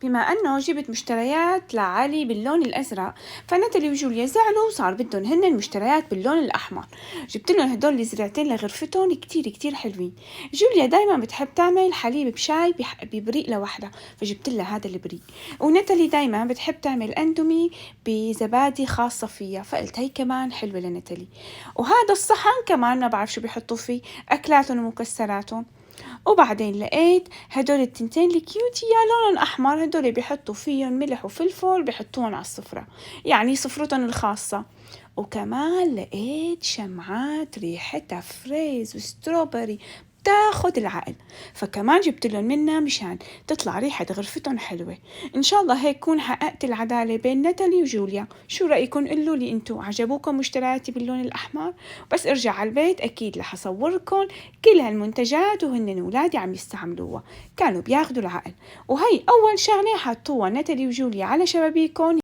بما أنه جبت مشتريات لعلي باللون الأزرق، فناتالي وجوليا زعلوا وصار بدهم هن المشتريات باللون الأحمر. جبت لهم هدول الزرعتين لغرفتهم كتير كتير حلوين. جوليا دايما بتحب تعمل حليب بشاي ببريق لوحدها، فجبت لها هذا البريق. وناتالي دايما بتحب تعمل أندومي بزبادي خاصة فيها، فقلت هي كمان حلوة لناتالي. وهذا الصحن كمان ما بعرف شو بيحطوا فيه، أكلاتهم ومكسراتهم. وبعدين لقيت هدول التنتين الكيوتي يا لون أحمر، هدول بيحطوا فيهم ملح وفلفل، بيحطوهم على السفرة، يعني سفرتهم الخاصة. وكمان لقيت شمعات ريحتها فريز وستروبري تاخد العقل، فكمان جبت لهم منها مشان تطلع ريحة غرفتهم حلوة. إن شاء الله هيك كون حققت العدالة بين ناتالي وجوليا. شو رأيكم؟ قلوا لي انتو عجبوكم مشترياتي باللون الأحمر؟ بس ارجع على البيت أكيد رح أصوركم كل هالمنتجات وهن ولادي عم يستعملوها، كانوا بياخدوا العقل. وهي أول شغلة حطوها ناتالي وجوليا على شبابيكم.